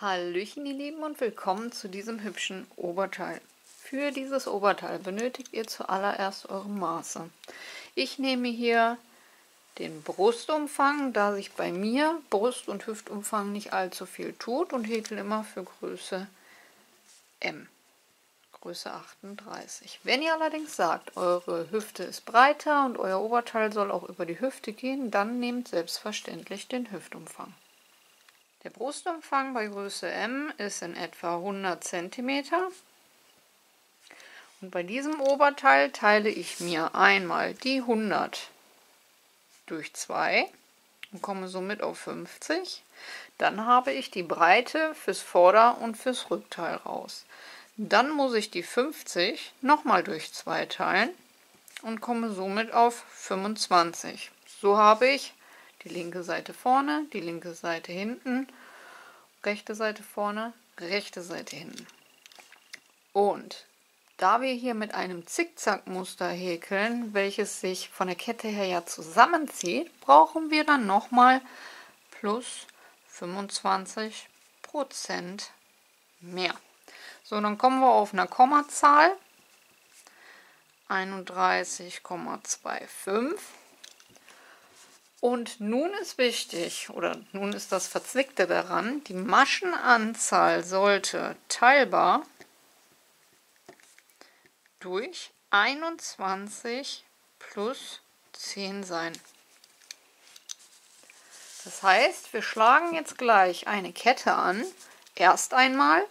Hallöchen ihr Lieben und willkommen zu diesem hübschen Oberteil. Für dieses Oberteil benötigt ihr zuallererst eure Maße. Ich nehme hier den Brustumfang, da sich bei mir Brust- und Hüftumfang nicht allzu viel tut, und häkel immer für Größe M, Größe 38. Wenn ihr allerdings sagt, eure Hüfte ist breiter und euer Oberteil soll auch über die Hüfte gehen, dann nehmt selbstverständlich den Hüftumfang. Der Brustumfang bei Größe M ist in etwa 100 cm. Und bei diesem Oberteil teile ich mir einmal die 100 durch 2 und komme somit auf 50. Dann habe ich die Breite fürs Vorder- und fürs Rückteil raus. Dann muss ich die 50 nochmal durch 2 teilen und komme somit auf 25. So habe ich die linke Seite vorne, die linke Seite hinten, rechte Seite vorne, rechte Seite hinten. Und da wir hier mit einem Zickzackmuster häkeln, welches sich von der Kette her ja zusammenzieht, brauchen wir dann nochmal plus 25% mehr. So, dann kommen wir auf eine Kommazahl 31,25. Und nun ist wichtig, oder nun ist das Verzwickte daran, die Maschenanzahl sollte teilbar durch 21 plus 10 sein. Das heißt, wir schlagen jetzt gleich eine Kette an, erst einmal,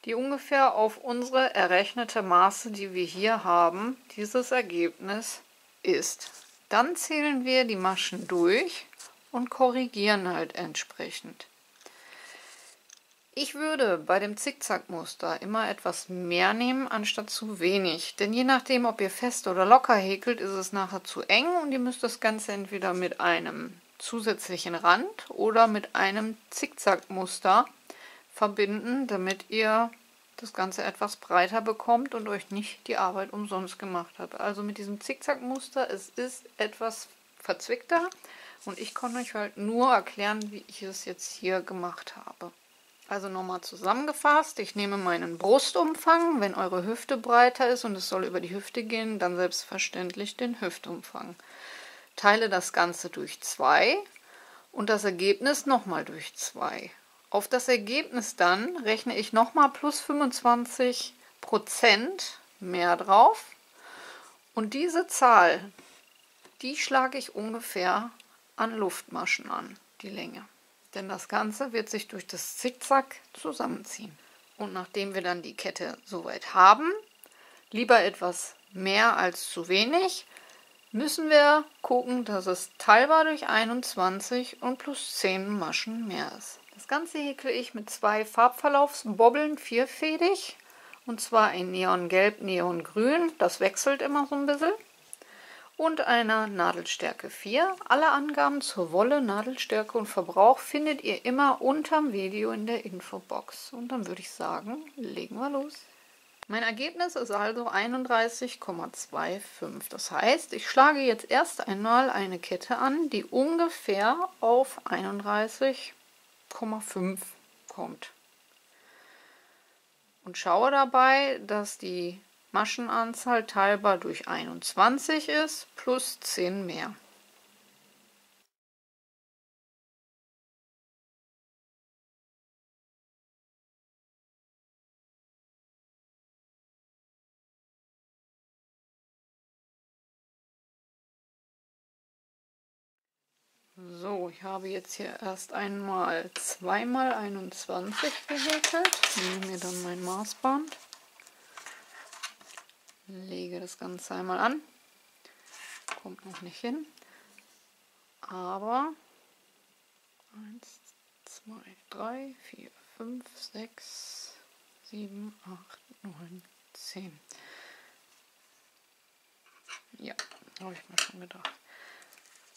die ungefähr auf unsere errechnete Maße, die wir hier haben, dieses Ergebnis ist. Dann zählen wir die Maschen durch und korrigieren halt entsprechend. Ich würde bei dem Zickzackmuster immer etwas mehr nehmen, anstatt zu wenig. Denn je nachdem, ob ihr fest oder locker häkelt, ist es nachher zu eng und ihr müsst das Ganze entweder mit einem zusätzlichen Rand oder mit einem Zickzackmuster verbinden, damit ihr das Ganze etwas breiter bekommt und euch nicht die Arbeit umsonst gemacht habt. Also mit diesem Zickzackmuster, es ist etwas verzwickter und ich kann euch halt nur erklären, wie ich es jetzt hier gemacht habe. Also nochmal zusammengefasst, ich nehme meinen Brustumfang, wenn eure Hüfte breiter ist und es soll über die Hüfte gehen, dann selbstverständlich den Hüftumfang. Teile das Ganze durch 2 und das Ergebnis nochmal durch 2. Auf das Ergebnis dann rechne ich nochmal plus 25% mehr drauf und diese Zahl, die schlage ich ungefähr an Luftmaschen an, die Länge. Denn das Ganze wird sich durch das Zickzack zusammenziehen. Und nachdem wir dann die Kette soweit haben, lieber etwas mehr als zu wenig, müssen wir gucken, dass es teilbar durch 21 und plus 10 Maschen mehr ist. Das Ganze häkle ich mit 2 Farbverlaufsbobbeln vierfädig, und zwar ein Neongelb, Neongrün, das wechselt immer so ein bisschen, und einer Nadelstärke 4. Alle Angaben zur Wolle, Nadelstärke und Verbrauch findet ihr immer unterm Video in der Infobox. Und dann würde ich sagen, legen wir los. Mein Ergebnis ist also 31,25. Das heißt, ich schlage jetzt erst einmal eine Kette an, die ungefähr auf 31,5 kommt. Und schaue dabei, dass die Maschenanzahl teilbar durch 21 ist, plus 10 mehr. So, ich habe jetzt hier erst einmal 2 mal 21 gehäkelt. Nehme mir dann mein Maßband, lege das Ganze einmal an. Kommt noch nicht hin, aber 1, 2, 3, 4, 5, 6, 7, 8, 9, 10. Ja, habe ich mir schon gedacht.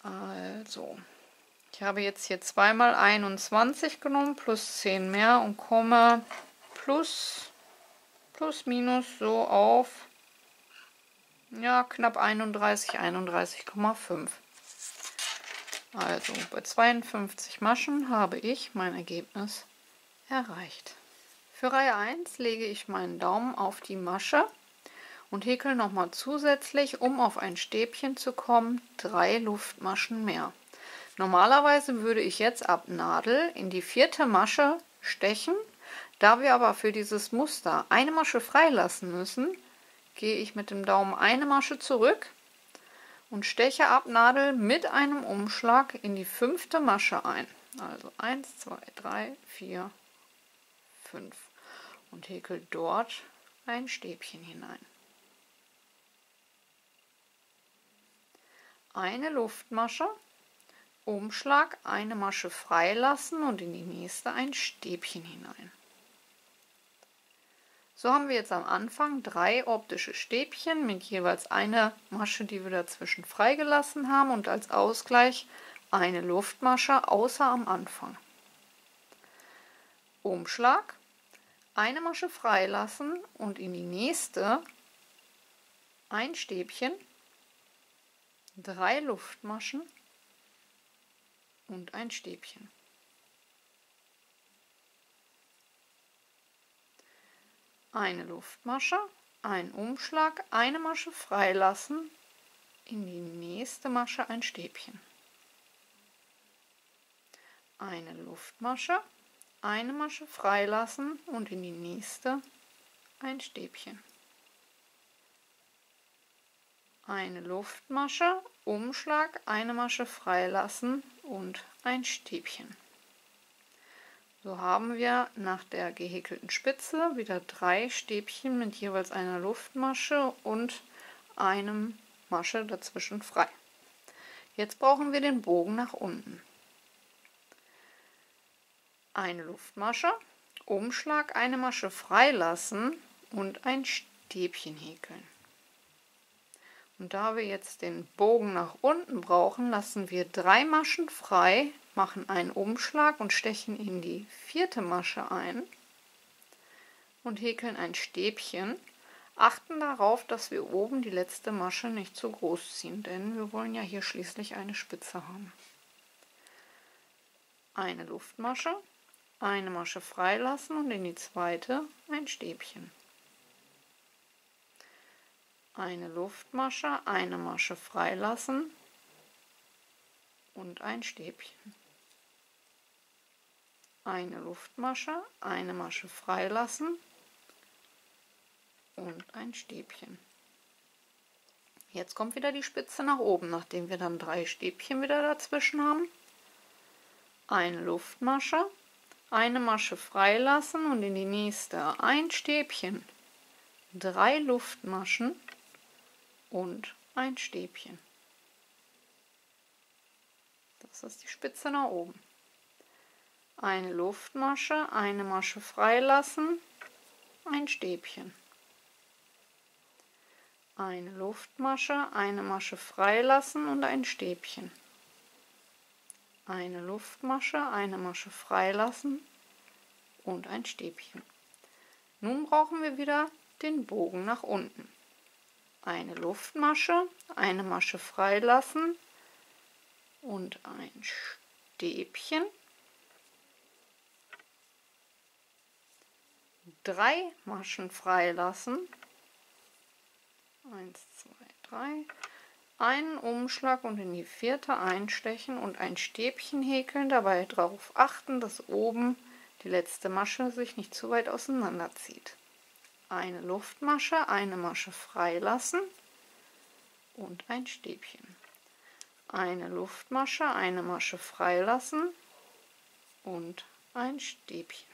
Also, ich habe jetzt hier 2 mal 21 genommen, plus 10 mehr und komme plus minus so auf, ja, knapp 31, 31,5. Also bei 52 Maschen habe ich mein Ergebnis erreicht. Für Reihe 1 lege ich meinen Daumen auf die Masche und häkel nochmal zusätzlich, um auf ein Stäbchen zu kommen, 3 Luftmaschen mehr. Normalerweise würde ich jetzt ab Nadel in die 4. Masche stechen. Da wir aber für dieses Muster eine Masche freilassen müssen, gehe ich mit dem Daumen eine Masche zurück und steche ab Nadel mit einem Umschlag in die 5. Masche ein. Also 1, 2, 3, 4, 5 und häkel dort ein Stäbchen hinein. Eine Luftmasche, Umschlag, eine Masche freilassen und in die nächste ein Stäbchen hinein. So haben wir jetzt am Anfang 3 optische Stäbchen mit jeweils einer Masche, die wir dazwischen freigelassen haben, und als Ausgleich eine Luftmasche außer am Anfang. Umschlag, eine Masche freilassen und in die nächste ein Stäbchen, 3 Luftmaschen und ein Stäbchen. Eine Luftmasche, ein Umschlag, eine Masche freilassen, in die nächste Masche ein Stäbchen. Eine Luftmasche, eine Masche freilassen und in die nächste ein Stäbchen. Eine Luftmasche, Umschlag, eine Masche freilassen und ein Stäbchen. So haben wir nach der gehäkelten Spitze wieder 3 Stäbchen mit jeweils einer Luftmasche und einem Masche dazwischen frei. Jetzt brauchen wir den Bogen nach unten. Eine Luftmasche, Umschlag, eine Masche freilassen und ein Stäbchen häkeln. Und da wir jetzt den Bogen nach unten brauchen, lassen wir 3 Maschen frei, machen einen Umschlag und stechen in die 4. Masche ein und häkeln ein Stäbchen. Achten darauf, dass wir oben die letzte Masche nicht zu groß ziehen, denn wir wollen ja hier schließlich eine Spitze haben. Eine Luftmasche, eine Masche freilassen und in die zweite ein Stäbchen. Eine Luftmasche, eine Masche freilassen und ein Stäbchen. Eine Luftmasche, eine Masche freilassen und ein Stäbchen. Jetzt kommt wieder die Spitze nach oben, nachdem wir dann 3 Stäbchen wieder dazwischen haben. Eine Luftmasche, eine Masche freilassen und in die nächste ein Stäbchen, 3 Luftmaschen und ein Stäbchen. Das ist die Spitze nach oben. Eine Luftmasche, eine Masche freilassen, ein Stäbchen. Eine Luftmasche, eine Masche freilassen und ein Stäbchen. Eine Luftmasche, eine Masche freilassen und ein Stäbchen. Nun brauchen wir wieder den Bogen nach unten. Eine Luftmasche, eine Masche freilassen und ein Stäbchen. 3 Maschen freilassen. 1, 2, 3. Einen Umschlag und in die 4. einstechen und ein Stäbchen häkeln. Dabei darauf achten, dass oben die letzte Masche sich nicht zu weit auseinander zieht. Eine Luftmasche, eine Masche freilassen und ein Stäbchen. Eine Luftmasche, eine Masche freilassen und ein Stäbchen.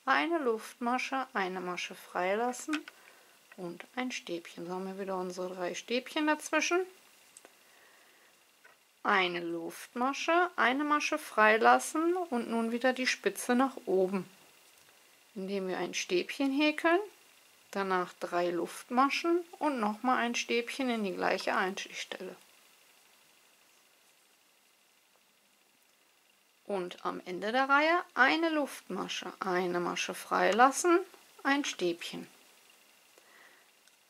Eine Luftmasche, eine Masche freilassen und ein Stäbchen. So haben wir wieder unsere 3 Stäbchen dazwischen. Eine Luftmasche, eine Masche freilassen und nun wieder die Spitze nach oben, indem wir ein Stäbchen häkeln, danach 3 Luftmaschen und nochmal ein Stäbchen in die gleiche Einstichstelle. Und am Ende der Reihe eine Luftmasche, eine Masche freilassen, ein Stäbchen.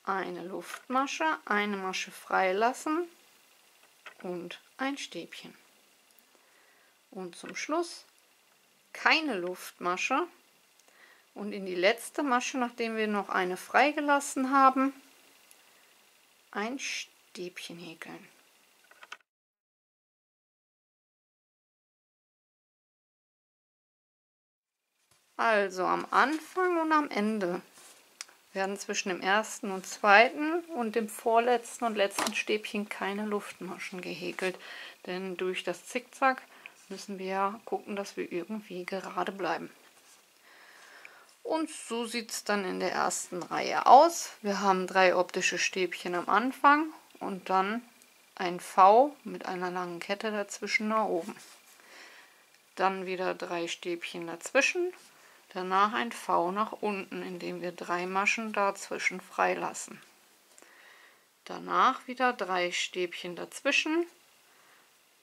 Eine Luftmasche, eine Masche freilassen und ein Stäbchen. Und zum Schluss keine Luftmasche und in die letzte Masche, nachdem wir noch eine freigelassen haben, ein Stäbchen häkeln. Also am Anfang und am Ende werden zwischen dem ersten und zweiten und dem vorletzten und letzten Stäbchen keine Luftmaschen gehäkelt, denn durch das Zickzack müssen wir ja gucken, dass wir irgendwie gerade bleiben. Und so sieht es dann in der ersten Reihe aus. Wir haben 3 optische Stäbchen am Anfang und dann ein V mit einer langen Kette dazwischen nach oben. Dann wieder 3 Stäbchen dazwischen, danach ein V nach unten, indem wir 3 Maschen dazwischen freilassen. Danach wieder 3 Stäbchen dazwischen,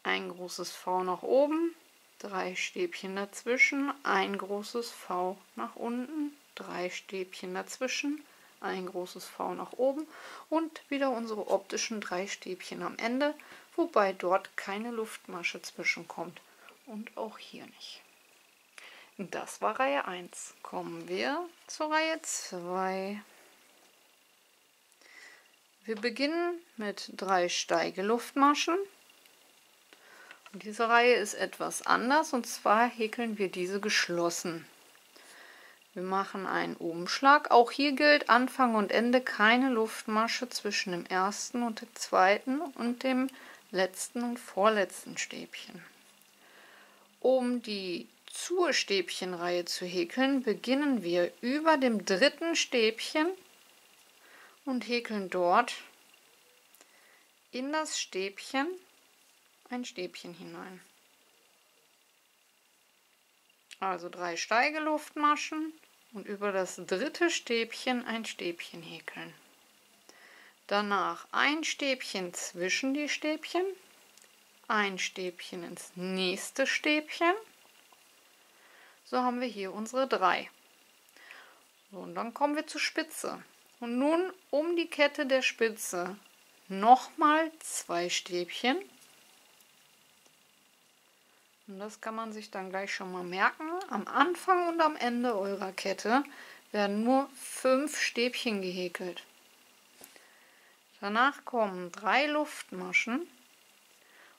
ein großes V nach oben, 3 Stäbchen dazwischen, ein großes V nach unten, 3 Stäbchen dazwischen, ein großes V nach oben und wieder unsere optischen 3 Stäbchen am Ende, wobei dort keine Luftmasche zwischenkommt und auch hier nicht. Das war Reihe 1. Kommen wir zur Reihe 2. Wir beginnen mit 3 Steigeluftmaschen. Diese Reihe ist etwas anders und zwar häkeln wir diese geschlossen. Wir machen einen Umschlag. Auch hier gilt Anfang und Ende keine Luftmasche zwischen dem ersten und dem zweiten und dem letzten und vorletzten Stäbchen. Um die zur Stäbchenreihe zu häkeln, beginnen wir über dem dritten Stäbchen und häkeln dort in das Stäbchen ein Stäbchen hinein. Also 3 Steigeluftmaschen und über das dritte Stäbchen ein Stäbchen häkeln. Danach ein Stäbchen zwischen die Stäbchen, ein Stäbchen ins nächste Stäbchen. So haben wir hier unsere 3. So, und dann kommen wir zur Spitze. Und nun um die Kette der Spitze nochmal 2 Stäbchen. Und das kann man sich dann gleich schon mal merken. Am Anfang und am Ende eurer Kette werden nur 5 Stäbchen gehäkelt. Danach kommen 3 Luftmaschen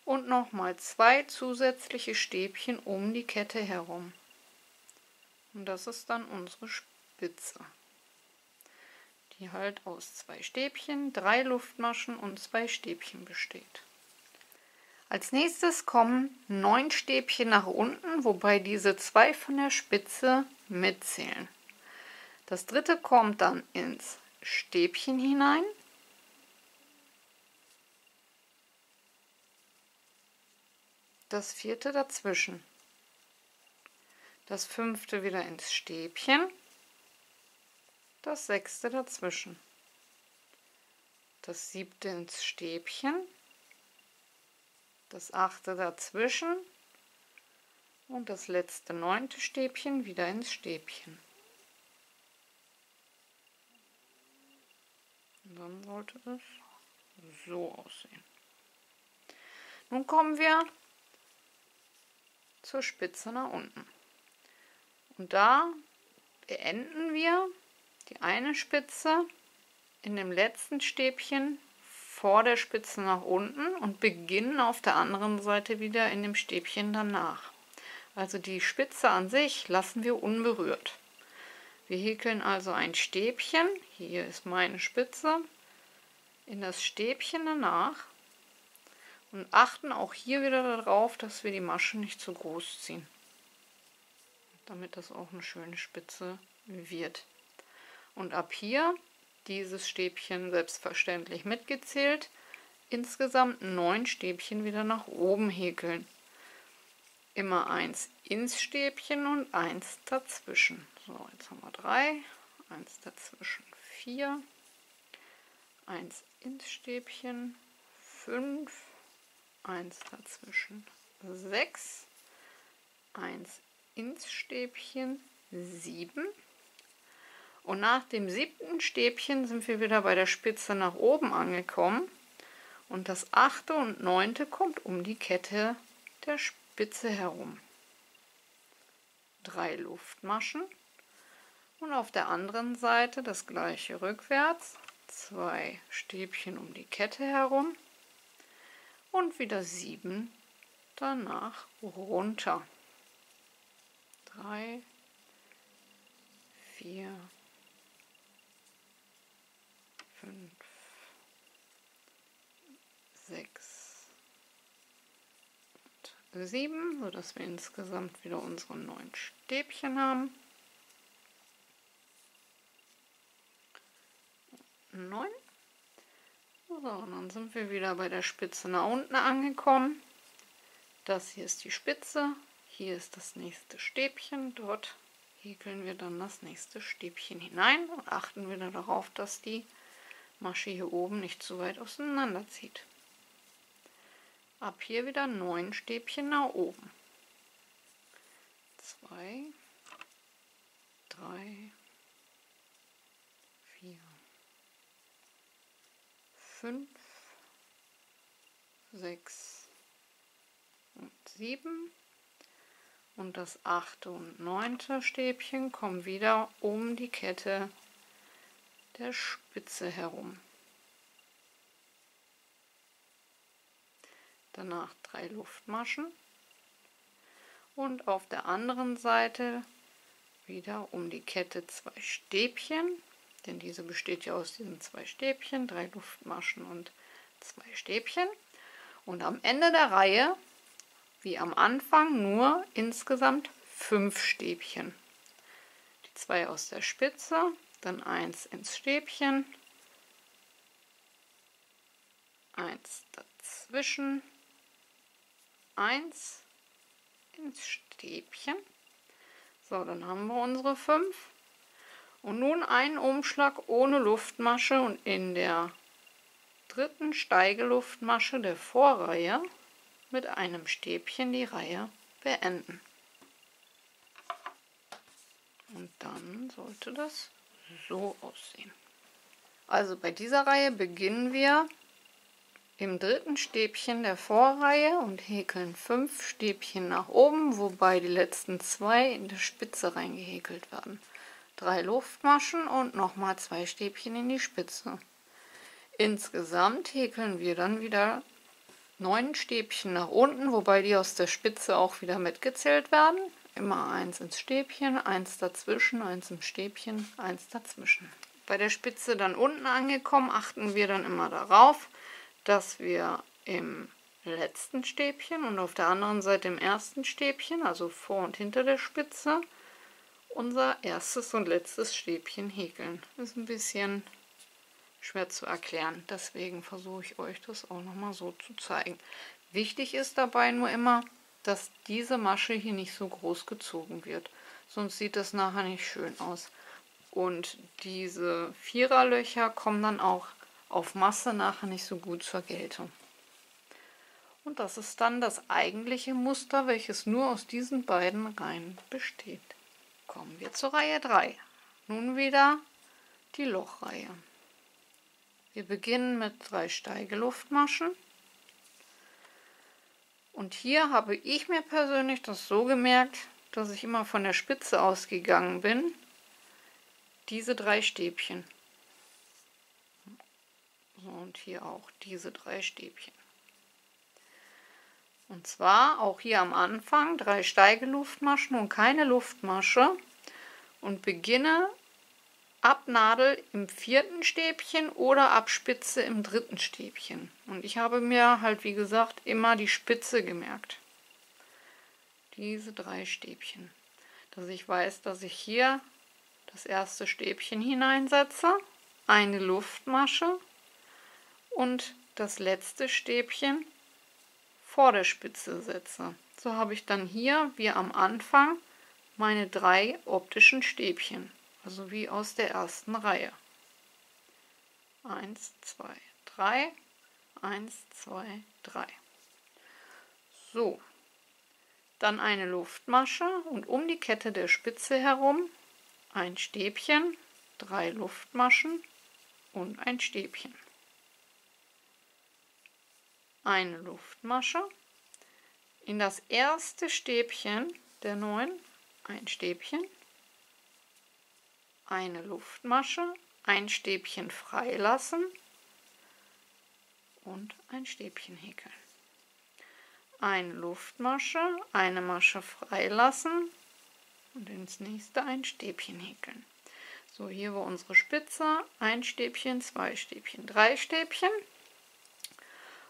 und nochmal 2 zusätzliche Stäbchen um die Kette herum. Und das ist dann unsere Spitze, die halt aus 2 Stäbchen, 3 Luftmaschen und 2 Stäbchen besteht. Als nächstes kommen 9 Stäbchen nach unten, wobei diese 2 von der Spitze mitzählen. Das dritte kommt dann ins Stäbchen hinein. Das vierte dazwischen. Das 5. wieder ins Stäbchen. Das 6. dazwischen. Das 7. ins Stäbchen. Das 8. dazwischen und das letzte 9. Stäbchen wieder ins Stäbchen. Und dann sollte es so aussehen. Nun kommen wir zur Spitze nach unten. Und da beenden wir die eine Spitze in dem letzten Stäbchen vor der Spitze nach unten und beginnen auf der anderen Seite wieder in dem Stäbchen danach. Also die Spitze an sich lassen wir unberührt. Wir häkeln also ein Stäbchen, hier ist meine Spitze, in das Stäbchen danach und achten auch hier wieder darauf, dass wir die Masche nicht zu groß ziehen, damit das auch eine schöne Spitze wird. Und ab hier dieses Stäbchen selbstverständlich mitgezählt, insgesamt 9 Stäbchen wieder nach oben häkeln. Immer 1 ins Stäbchen und 1 dazwischen. So, jetzt haben wir 3, 1 dazwischen 4, 1 ins Stäbchen 5, 1 dazwischen 6, 1 ins Stäbchen 7. Und nach dem 7. Stäbchen sind wir wieder bei der Spitze nach oben angekommen. Und das 8. und 9. kommt um die Kette der Spitze herum. 3 Luftmaschen und auf der anderen Seite das gleiche rückwärts, 2 Stäbchen um die Kette herum und wieder 7 danach runter. 3, 4, 5, 6 und 7, sodass wir insgesamt wieder unsere 9 Stäbchen haben. 9. So, und dann sind wir wieder bei der Spitze nach unten angekommen. Das hier ist die Spitze, hier ist das nächste Stäbchen, dort häkeln wir dann das nächste Stäbchen hinein und achten wieder darauf, dass die Masche hier oben nicht zu weit auseinander zieht. Ab hier wieder 9 Stäbchen nach oben. 2, 3, 4, 5, 6 und 7 und das 8. und 9. Stäbchen kommen wieder um die Kette der Spitze herum. Danach 3 Luftmaschen und auf der anderen Seite wieder um die Kette 2 Stäbchen, denn diese besteht ja aus diesen 2 Stäbchen, 3 Luftmaschen und 2 Stäbchen. Und am Ende der Reihe, wie am Anfang, nur insgesamt 5 Stäbchen. Die 2 aus der Spitze, dann 1 ins Stäbchen, 1 dazwischen, 1 ins Stäbchen. So, dann haben wir unsere 5. Und nun einen Umschlag ohne Luftmasche und in der 3. Steigeluftmasche der Vorreihe mit einem Stäbchen die Reihe beenden. Und dann sollte das so aussehen. Also bei dieser Reihe beginnen wir im 3. Stäbchen der Vorreihe und häkeln 5 Stäbchen nach oben, wobei die letzten 2 in der Spitze reingehäkelt werden. 3 Luftmaschen und nochmal 2 Stäbchen in die Spitze. Insgesamt häkeln wir dann wieder 9 Stäbchen nach unten, wobei die aus der Spitze auch wieder mitgezählt werden. Immer 1 ins Stäbchen, 1 dazwischen, 1 im Stäbchen, 1 dazwischen. Bei der Spitze dann unten angekommen, achten wir dann immer darauf, dass wir im letzten Stäbchen und auf der anderen Seite im ersten Stäbchen, also vor und hinter der Spitze, unser erstes und letztes Stäbchen häkeln. Das ist ein bisschen schwer zu erklären, deswegen versuche ich euch das auch nochmal so zu zeigen. Wichtig ist dabei nur immer, dass diese Masche hier nicht so groß gezogen wird, sonst sieht das nachher nicht schön aus. Und diese Viererlöcher kommen dann auch auf Masse nachher nicht so gut zur Geltung. Und das ist dann das eigentliche Muster, welches nur aus diesen beiden Reihen besteht. Kommen wir zur Reihe 3. Nun wieder die Lochreihe. Wir beginnen mit 3 Steigeluftmaschen. Und hier habe ich mir persönlich das so gemerkt, dass ich immer von der Spitze ausgegangen bin. Diese 3 Stäbchen. So, und hier auch diese 3 Stäbchen. Und zwar auch hier am Anfang 3 Steigeluftmaschen und keine Luftmasche und beginne ab Nadel im 4. Stäbchen oder ab Spitze im 3. Stäbchen. Und ich habe mir halt, wie gesagt, immer die Spitze gemerkt. Diese 3 Stäbchen. Dass ich weiß, dass ich hier das erste Stäbchen hineinsetze, eine Luftmasche und das letzte Stäbchen vor der Spitze setze. So habe ich dann hier, wie am Anfang, meine 3 optischen Stäbchen, also wie aus der ersten Reihe. 1, 2, 3, 1, 2, 3. So, dann eine Luftmasche und um die Kette der Spitze herum ein Stäbchen, 3 Luftmaschen und ein Stäbchen. Eine Luftmasche, in das erste Stäbchen der 9 ein Stäbchen, eine Luftmasche, ein Stäbchen freilassen und ein Stäbchen häkeln. Eine Luftmasche, eine Masche freilassen und ins nächste ein Stäbchen häkeln. So, hier war unsere Spitze, ein Stäbchen, zwei Stäbchen, drei Stäbchen.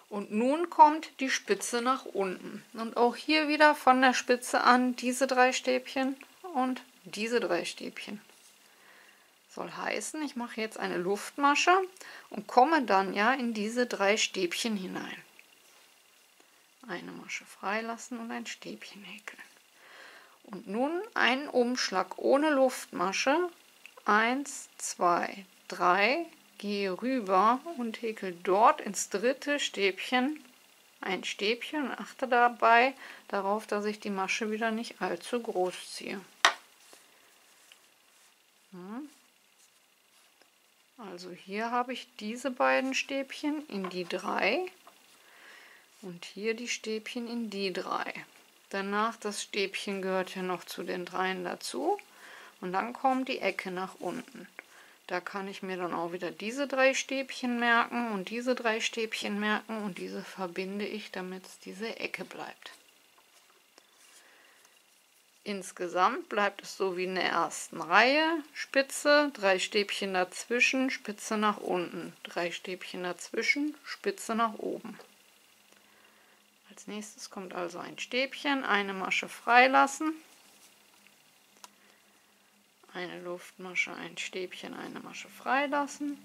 Und nun kommt die Spitze nach unten. Und auch hier wieder von der Spitze an diese drei Stäbchen und diese drei Stäbchen. Soll heißen, ich mache jetzt eine Luftmasche und komme dann ja in diese drei Stäbchen hinein. Eine Masche freilassen und ein Stäbchen häkeln. Und nun einen Umschlag ohne Luftmasche. 1, 2, 3. Gehe rüber und häkel dort ins dritte Stäbchen ein Stäbchen und achte dabei darauf, dass ich die Masche wieder nicht allzu groß ziehe. Also hier habe ich diese beiden Stäbchen in die 3 und hier die Stäbchen in die 3. Danach, das Stäbchen gehört ja noch zu den 3 dazu und dann kommt die Ecke nach unten. Da kann ich mir dann auch wieder diese 3 Stäbchen merken und diese 3 Stäbchen merken und diese verbinde ich, damit es diese Ecke bleibt. Insgesamt bleibt es so wie in der ersten Reihe, Spitze, 3 Stäbchen dazwischen, Spitze nach unten, 3 Stäbchen dazwischen, Spitze nach oben. Als nächstes kommt also ein Stäbchen, eine Masche freilassen, eine Luftmasche, ein Stäbchen, eine Masche freilassen,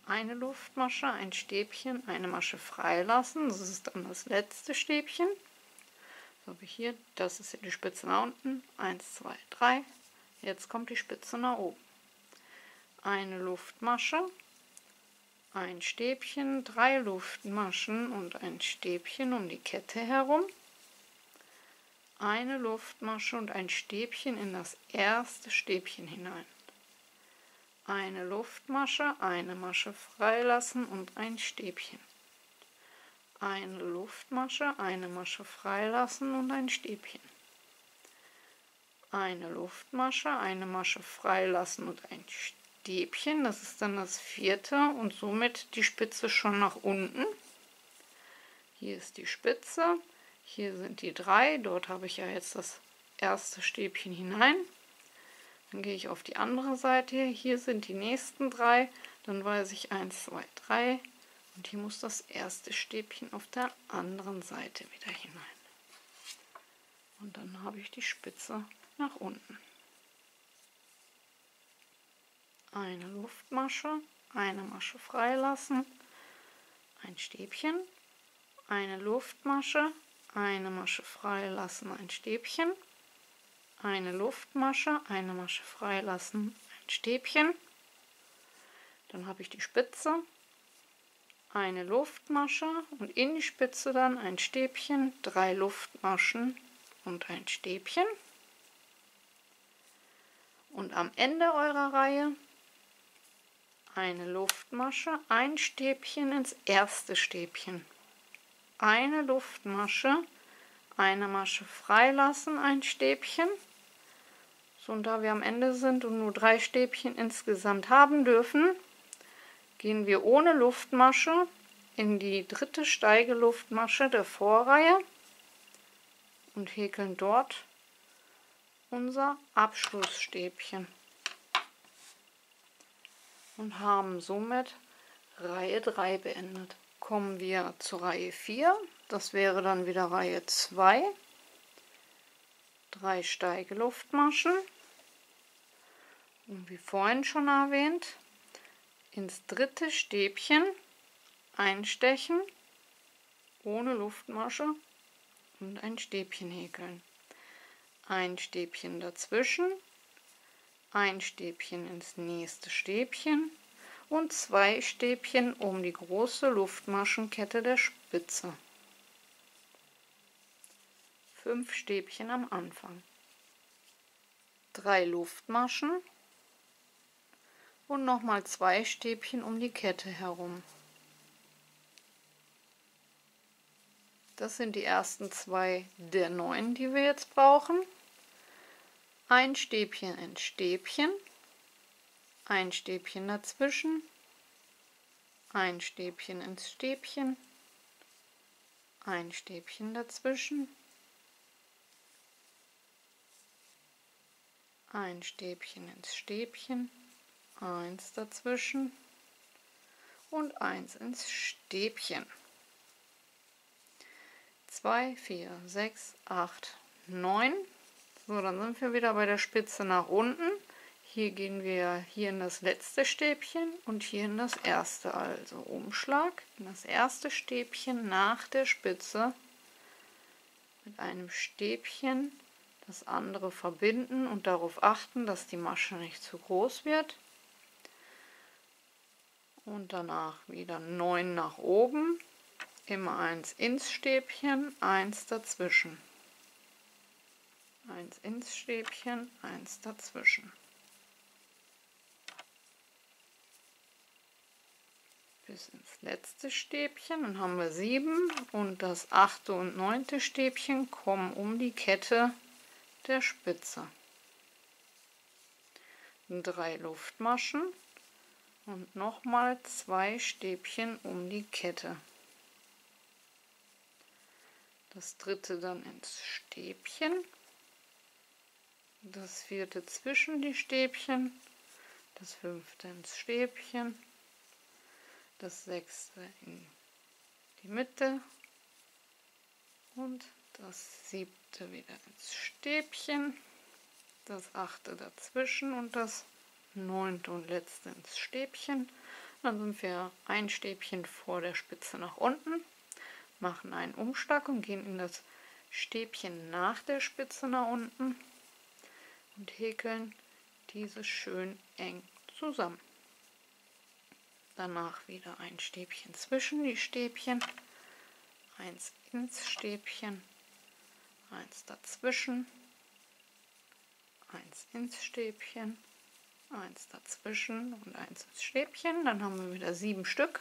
eine Luftmasche, ein Stäbchen, eine Masche freilassen, das ist dann das letzte Stäbchen. So wie hier, das ist hier die Spitze nach unten, 1, 2, 3, jetzt kommt die Spitze nach oben. Eine Luftmasche, ein Stäbchen, 3 Luftmaschen und ein Stäbchen um die Kette herum. Eine Luftmasche und ein Stäbchen in das erste Stäbchen hinein. Eine Luftmasche, eine Masche freilassen und ein Stäbchen. Eine Luftmasche, eine Masche freilassen und ein Stäbchen. Eine Luftmasche, eine Masche freilassen und ein Stäbchen. Das ist dann das 4. und somit die Spitze schon nach unten. Hier ist die Spitze. Hier sind die 3, dort habe ich ja jetzt das erste Stäbchen hinein. Dann gehe ich auf die andere Seite, hier sind die nächsten 3, dann weiß ich 1, 2, 3 und hier muss das erste Stäbchen auf der anderen Seite wieder hinein. Und dann habe ich die Spitze nach unten. Eine Luftmasche, eine Masche freilassen, ein Stäbchen, eine Luftmasche, eine Masche freilassen, ein Stäbchen, eine Luftmasche, eine Masche freilassen, ein Stäbchen, dann habe ich die Spitze, eine Luftmasche und in die Spitze dann ein Stäbchen, 3 Luftmaschen und ein Stäbchen. Und am Ende eurer Reihe eine Luftmasche, ein Stäbchen ins erste Stäbchen. Eine Luftmasche, eine Masche freilassen, ein Stäbchen. So, und da wir am Ende sind und nur 3 Stäbchen insgesamt haben dürfen, gehen wir ohne Luftmasche in die dritte Steigeluftmasche der Vorreihe und häkeln dort unser Abschlussstäbchen und haben somit Reihe 3 beendet. Kommen wir zur Reihe 4, das wäre dann wieder Reihe 2, 3 Steigeluftmaschen und wie vorhin schon erwähnt, ins dritte Stäbchen einstechen, ohne Luftmasche und ein Stäbchen häkeln. Ein Stäbchen dazwischen, ein Stäbchen ins nächste Stäbchen und 2 Stäbchen um die große Luftmaschenkette der Spitze. 5 Stäbchen am Anfang. 3 Luftmaschen und nochmal 2 Stäbchen um die Kette herum. Das sind die ersten 2 der 9, die wir jetzt brauchen. Ein Stäbchen ins Stäbchen, ein Stäbchen dazwischen, ein Stäbchen ins Stäbchen, ein Stäbchen dazwischen, ein Stäbchen ins Stäbchen, eins dazwischen und eins ins Stäbchen. 2, 4, 6, 8, 9. So, dann sind wir wieder bei der Spitze nach unten. Hier gehen wir hier in das letzte Stäbchen und hier in das erste, also Umschlag in das erste Stäbchen nach der Spitze mit einem Stäbchen das andere verbinden und darauf achten, dass die Masche nicht zu groß wird. Und danach wieder 9 nach oben, immer eins ins Stäbchen, eins dazwischen. Eins ins Stäbchen, eins dazwischen. Bis ins letzte Stäbchen, dann haben wir 7 und das 8. und 9. Stäbchen kommen um die Kette der Spitze. 3 Luftmaschen und nochmal 2 Stäbchen um die Kette. Das 3. dann ins Stäbchen, das 4. zwischen die Stäbchen, das 5. ins Stäbchen, das 6. in die Mitte und das 7. wieder ins Stäbchen, das 8. dazwischen und das 9. und letzte ins Stäbchen. Dann sind wir ein Stäbchen vor der Spitze nach unten, machen einen Umschlag und gehen in das Stäbchen nach der Spitze nach unten und häkeln diese schön eng zusammen. Danach wieder ein Stäbchen zwischen die Stäbchen, eins ins Stäbchen, eins dazwischen, eins ins Stäbchen, eins dazwischen und eins ins Stäbchen. Dann haben wir wieder 7 Stück.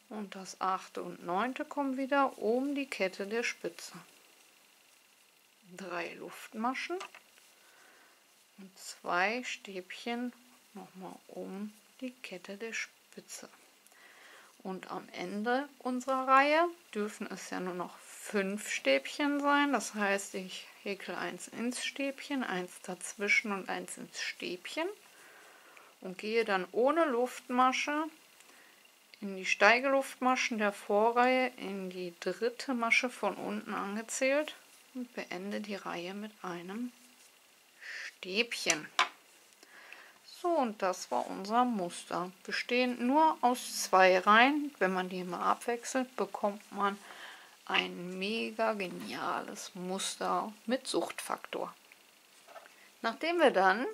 Und das 8. und 9. kommen wieder um die Kette der Spitze. 3 Luftmaschen und 2 Stäbchen nochmal um die Kette der Spitze. Und am Ende unserer Reihe dürfen es ja nur noch 5 Stäbchen sein. Das heißt, ich häkle eins ins Stäbchen, eins dazwischen und eins ins Stäbchen und gehe dann ohne Luftmasche in die Steigeluftmaschen der Vorreihe in die 3. Masche von unten angezählt und beende die Reihe mit einem Stäbchen. So, und das war unser Muster. Bestehend nur aus 2 Reihen. Wenn man die immer abwechselt, bekommt man ein mega geniales Muster mit Suchtfaktor. Nachdem wir dann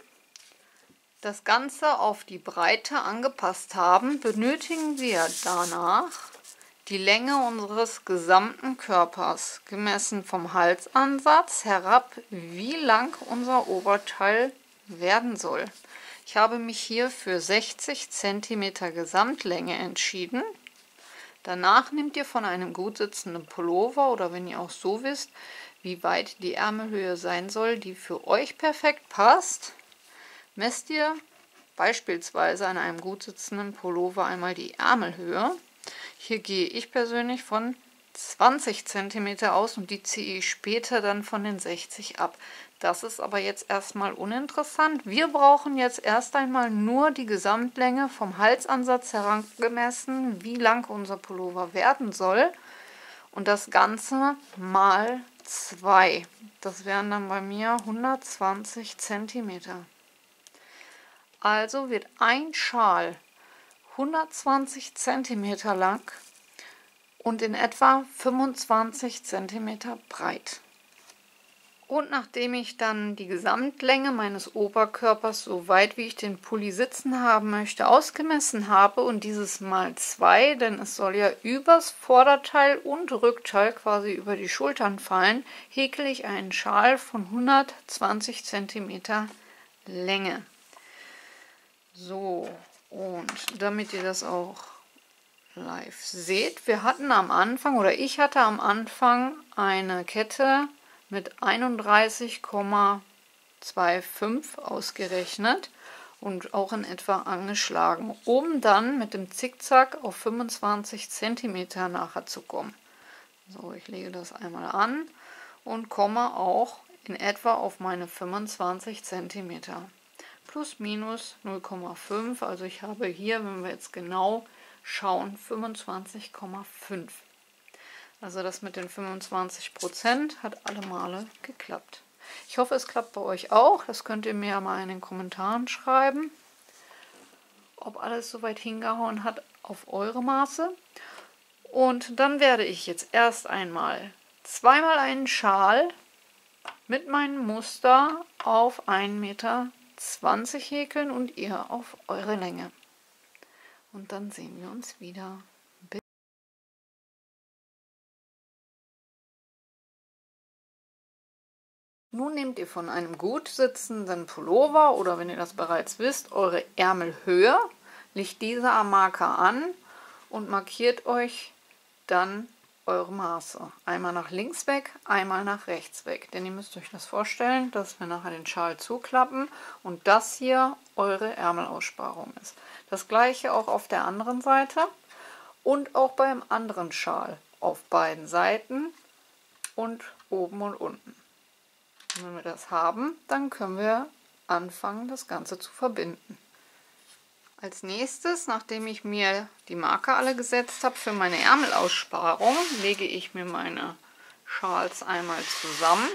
das Ganze auf die Breite angepasst haben, benötigen wir danach die Länge unseres gesamten Körpers, gemessen vom Halsansatz herab, wie lang unser Oberteil werden soll. Ich habe mich hier für 60 cm Gesamtlänge entschieden. Danach nehmt ihr von einem gut sitzenden Pullover oder wenn ihr auch so wisst, wie weit die Ärmelhöhe sein soll, die für euch perfekt passt, messt ihr beispielsweise an einem gut sitzenden Pullover einmal die Ärmelhöhe. Hier gehe ich persönlich von 20 cm aus und die ziehe ich später dann von den 60 ab. Das ist aber jetzt erstmal uninteressant. Wir brauchen jetzt erst einmal nur die Gesamtlänge vom Halsansatz herangemessen, wie lang unser Pullover werden soll. Und das Ganze mal 2. Das wären dann bei mir 120 cm. Also wird ein Schal 120 cm lang und in etwa 25 cm breit. Und nachdem ich dann die Gesamtlänge meines Oberkörpers, so weit wie ich den Pulli sitzen haben möchte, ausgemessen habe und dieses mal 2, denn es soll ja übers Vorderteil und Rückteil quasi über die Schultern fallen, häkle ich einen Schal von 120 cm Länge. So, und damit ihr das auch live seht, wir hatten am Anfang, oder ich hatte am Anfang eine Kette mit 31,25 ausgerechnet und auch in etwa angeschlagen, um dann mit dem Zickzack auf 25 cm nachher zu kommen. So, ich lege das einmal an und komme auch in etwa auf meine 25 cm. Plus minus 0,5, also ich habe hier, wenn wir jetzt genau schauen, 25,5. Also das mit den 25% hat alle Male geklappt. Ich hoffe, es klappt bei euch auch. Das könnt ihr mir mal in den Kommentaren schreiben, ob alles soweit hingehauen hat auf eure Maße. Und dann werde ich jetzt erst einmal zweimal einen Schal mit meinem Muster auf 1,20 Meter häkeln und ihr auf eure Länge. Und dann sehen wir uns wieder. Nun nehmt ihr von einem gut sitzenden Pullover oder wenn ihr das bereits wisst, eure Ärmelhöhe, legt diese am Marker an und markiert euch dann eure Maße. Einmal nach links weg, einmal nach rechts weg. Denn ihr müsst euch das vorstellen, dass wir nachher den Schal zuklappen und das hier eure Ärmelaussparung ist. Das gleiche auch auf der anderen Seite und auch beim anderen Schal auf beiden Seiten und oben und unten. Und wenn wir das haben, dann können wir anfangen, das Ganze zu verbinden. Als nächstes, nachdem ich mir die Marker alle gesetzt habe für meine Ärmelaussparung, lege ich mir meine Schals einmal zusammen.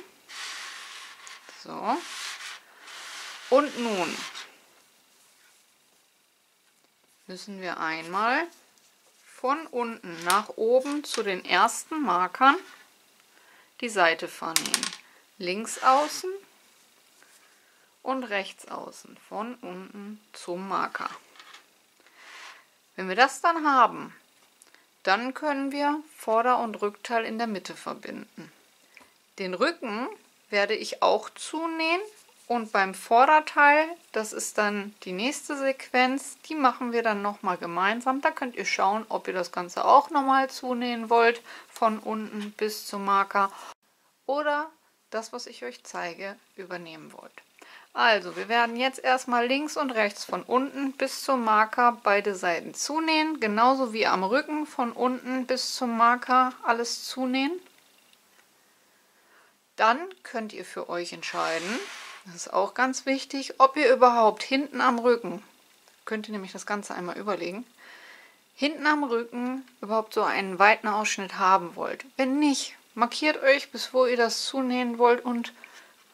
So. Und nun müssen wir einmal von unten nach oben zu den ersten Markern die Seite vernähen. Links außen und rechts außen, von unten zum Marker. Wenn wir das dann haben, dann können wir Vorder- und Rückteil in der Mitte verbinden. Den Rücken werde ich auch zunähen und beim Vorderteil, das ist dann die nächste Sequenz, die machen wir dann nochmal gemeinsam. Da könnt ihr schauen, ob ihr das Ganze auch nochmal zunähen wollt, von unten bis zum Marker oder das, was ich euch zeige, übernehmen wollt. Also, wir werden jetzt erstmal links und rechts von unten bis zum Marker beide Seiten zunähen, genauso wie am Rücken von unten bis zum Marker alles zunähen. Dann könnt ihr für euch entscheiden, das ist auch ganz wichtig, ob ihr überhaupt hinten am Rücken, könnt ihr nämlich das Ganze einmal überlegen, hinten am Rücken überhaupt so einen weiten Ausschnitt haben wollt. Wenn nicht, markiert euch, bis wo ihr das zunähen wollt und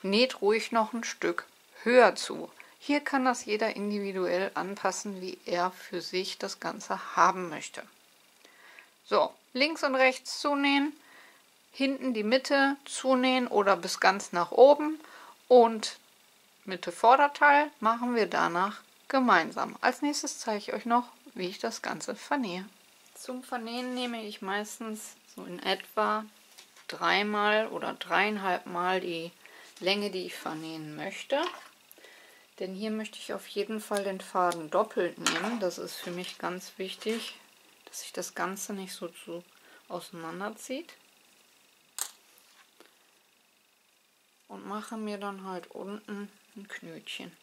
näht ruhig noch ein Stück höher zu. Hier kann das jeder individuell anpassen, wie er für sich das Ganze haben möchte. So, links und rechts zunähen, hinten die Mitte zunähen oder bis ganz nach oben und Mitte Vorderteil machen wir danach gemeinsam. Als nächstes zeige ich euch noch, wie ich das Ganze vernähe. Zum Vernähen nehme ich meistens so in etwa 3-mal oder 3,5 Mal die Länge, die ich vernähen möchte. Denn hier möchte ich auf jeden Fall den Faden doppelt nehmen. Das ist für mich ganz wichtig, dass sich das Ganze nicht so auseinanderzieht. Und mache mir dann halt unten ein Knötchen.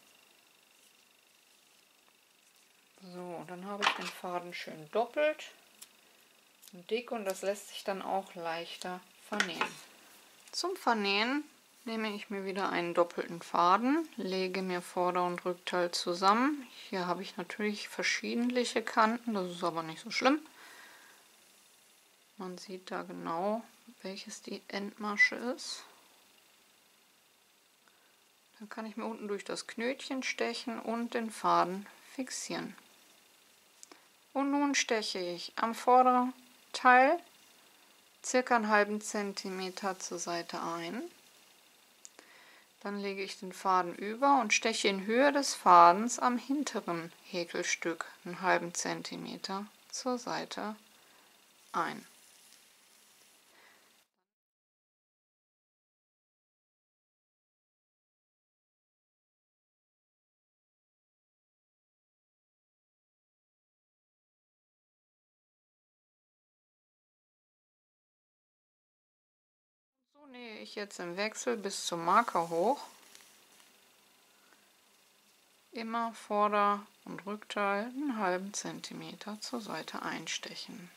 So, dann habe ich den Faden schön doppelt und dick und das lässt sich dann auch leichter vernähen. Zum Vernähen nehme ich mir wieder einen doppelten Faden, lege mir Vorder- und Rückteil zusammen. Hier habe ich natürlich verschiedene Kanten, das ist aber nicht so schlimm. Man sieht da genau, welches die Endmasche ist. Dann kann ich mir unten durch das Knötchen stechen und den Faden fixieren. Und nun steche ich am Vorderteil circa einen halben Zentimeter zur Seite ein. Dann lege ich den Faden über und steche in Höhe des Fadens am hinteren Häkelstück einen halben Zentimeter zur Seite ein. Nähe ich jetzt im Wechsel bis zum Marker hoch. Immer Vorder- und Rückteil einen halben Zentimeter zur Seite einstechen.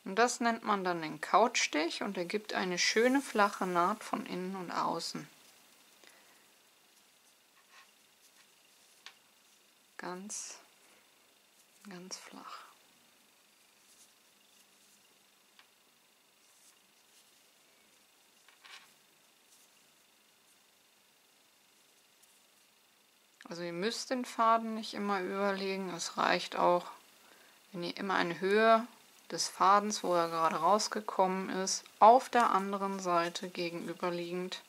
Und das nennt man dann den Couchstich und er gibt eine schöne flache Naht von innen und außen. Ganz flach. Also ihr müsst den Faden nicht immer überlegen, es reicht auch, wenn ihr immer eine Höhe des Fadens, wo er gerade rausgekommen ist, auf der anderen Seite gegenüberliegend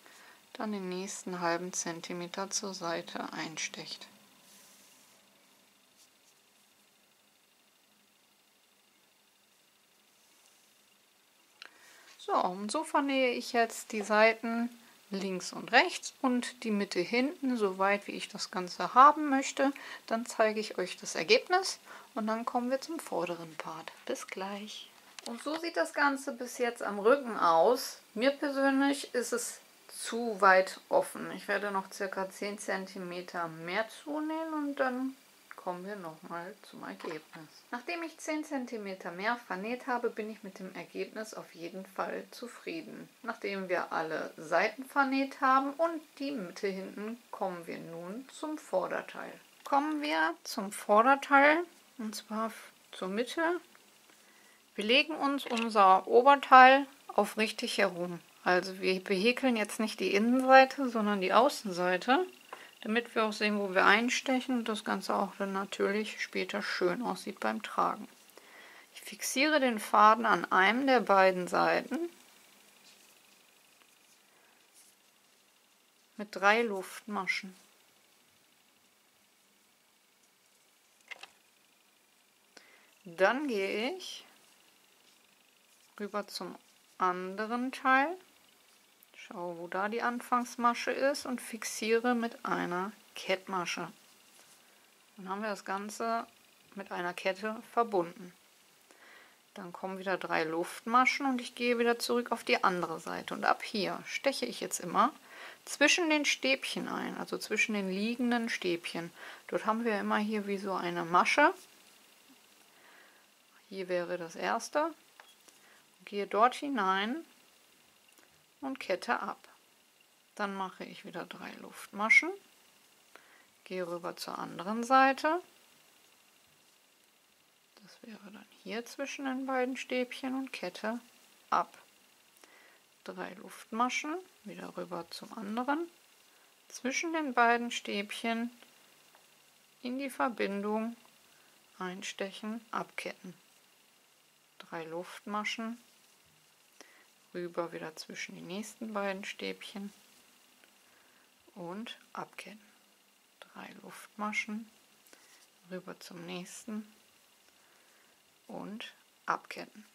dann den nächsten halben Zentimeter zur Seite einstecht. So, und so vernähe ich jetzt die Seiten links und rechts und die Mitte hinten, so weit wie ich das Ganze haben möchte. Dann zeige ich euch das Ergebnis und dann kommen wir zum vorderen Part. Bis gleich. Und so sieht das Ganze bis jetzt am Rücken aus. Mir persönlich ist es zu weit offen. Ich werde noch ca. 10 cm mehr zunähen und dann kommen wir nochmal zum Ergebnis. Nachdem ich 10 cm mehr vernäht habe, bin ich mit dem Ergebnis auf jeden Fall zufrieden. Nachdem wir alle Seiten vernäht haben und die Mitte hinten, kommen wir nun zum Vorderteil. Kommen wir zum Vorderteil und zwar zur Mitte. Wir legen uns unser Oberteil auf richtig herum. Also wir behäkeln jetzt nicht die Innenseite, sondern die Außenseite, damit wir auch sehen, wo wir einstechen und das Ganze auch dann natürlich später schön aussieht beim Tragen. Ich fixiere den Faden an einem der beiden Seiten mit 3 Luftmaschen. Dann gehe ich rüber zum anderen Teil, schaue, wo da die Anfangsmasche ist und fixiere mit einer Kettmasche. Dann haben wir das Ganze mit einer Kette verbunden. Dann kommen wieder 3 Luftmaschen und ich gehe wieder zurück auf die andere Seite. Und ab hier steche ich jetzt immer zwischen den Stäbchen ein, also zwischen den liegenden Stäbchen. Dort haben wir immer hier wie so eine Masche. Hier wäre das erste. Gehe dort hinein und kette ab. Dann mache ich wieder 3 Luftmaschen, gehe rüber zur anderen Seite. Das wäre dann hier zwischen den beiden Stäbchen und kette ab. 3 Luftmaschen, wieder rüber zum anderen, zwischen den beiden Stäbchen in die Verbindung einstechen, abketten. 3 Luftmaschen, rüber wieder zwischen die nächsten beiden Stäbchen und abketten. 3 Luftmaschen, rüber zum nächsten und abketten.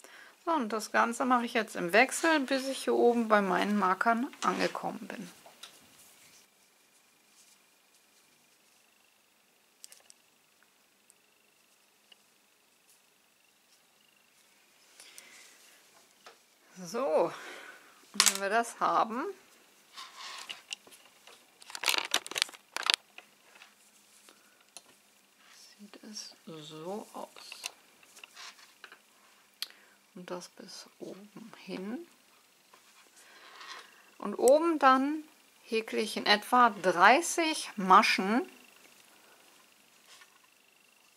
So, und das Ganze mache ich jetzt im Wechsel, bis ich hier oben bei meinen Markern angekommen bin. So, und wenn wir das haben, sieht es so aus. Und das bis oben hin. Und oben dann häkle ich in etwa 30 Maschen.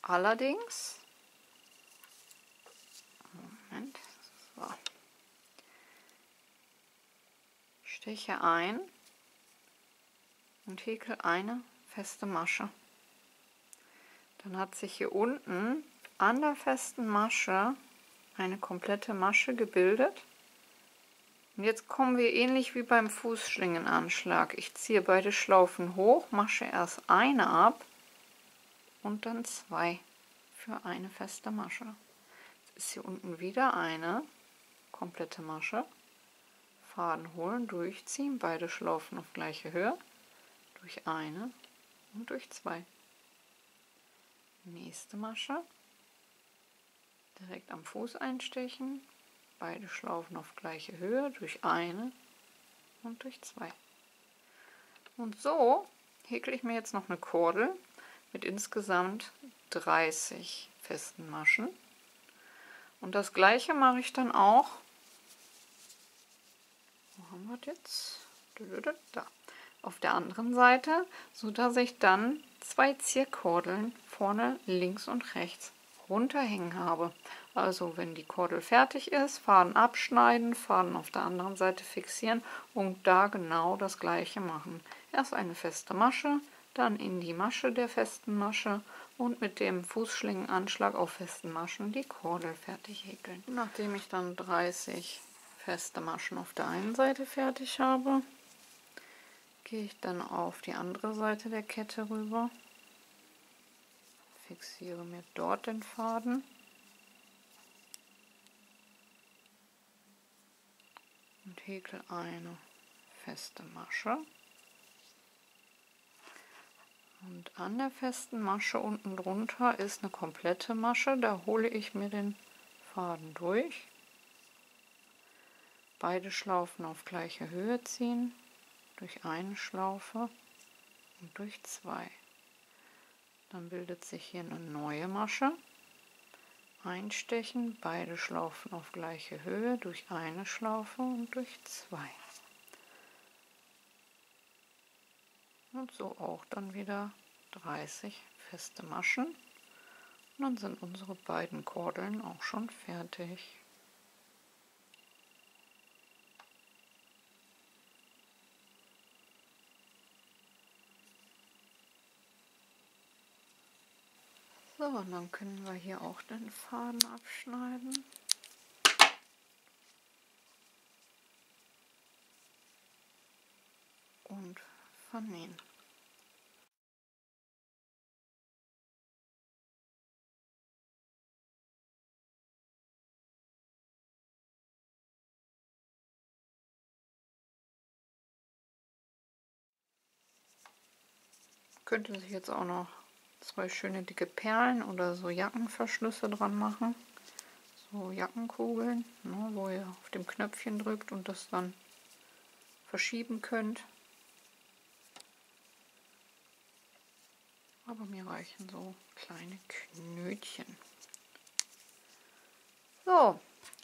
Allerdings, Moment, so. Ich steche ein und häkle eine feste Masche. Dann hat sich hier unten an der festen Masche eine komplette Masche gebildet. Und jetzt kommen wir ähnlich wie beim Fußschlingenanschlag. Ich ziehe beide Schlaufen hoch, masche erst eine ab und dann 2 für eine feste Masche. Jetzt ist hier unten wieder eine komplette Masche. Faden holen, durchziehen, beide Schlaufen auf gleiche Höhe, durch eine und durch 2. Nächste Masche, direkt am Fuß einstechen, beide Schlaufen auf gleiche Höhe durch eine und durch zwei. Und so häkle ich mir jetzt noch eine Kordel mit insgesamt 30 festen Maschen. Und das gleiche mache ich dann auch, wo haben wir das jetzt? Da, auf der anderen Seite, so dass ich dann 2 Zierkordeln vorne links und rechts runterhängen habe. Also wenn die Kordel fertig ist, Faden abschneiden, Faden auf der anderen Seite fixieren und da genau das gleiche machen. Erst eine feste Masche, dann in die Masche der festen Masche und mit dem Fußschlingenanschlag auf festen Maschen die Kordel fertig häkeln. Nachdem ich dann 30 feste Maschen auf der einen Seite fertig habe, gehe ich dann auf die andere Seite der Kette rüber, fixiere mir dort den Faden und häkel eine feste Masche. Und an der festen Masche unten drunter ist eine komplette Masche, da hole ich mir den Faden durch, beide Schlaufen auf gleiche Höhe ziehen, durch eine Schlaufe und durch zwei. Dann bildet sich hier eine neue Masche, einstechen, beide Schlaufen auf gleiche Höhe, durch eine Schlaufe und durch zwei. Und so auch dann wieder 30 feste Maschen. Und dann sind unsere beiden Kordeln auch schon fertig. So, und dann können wir hier auch den Faden abschneiden. Und vernähen. Könnte sich jetzt auch noch 2 schöne dicke Perlen oder so Jackenverschlüsse dran machen. So Jackenkugeln, ne, wo ihr auf dem Knöpfchen drückt und das dann verschieben könnt. Aber mir reichen so kleine Knötchen. So,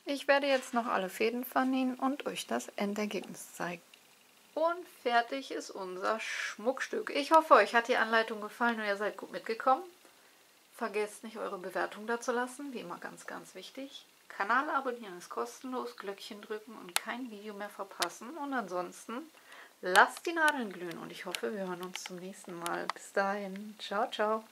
ich werde jetzt noch alle Fäden vernähen und euch das Endergebnis zeigen. Und fertig ist unser Schmuckstück. Ich hoffe, euch hat die Anleitung gefallen und ihr seid gut mitgekommen. Vergesst nicht, eure Bewertung dazulassen, wie immer ganz, ganz wichtig. Kanal abonnieren ist kostenlos, Glöckchen drücken und kein Video mehr verpassen. Und ansonsten lasst die Nadeln glühen und ich hoffe, wir hören uns zum nächsten Mal. Bis dahin, ciao, ciao.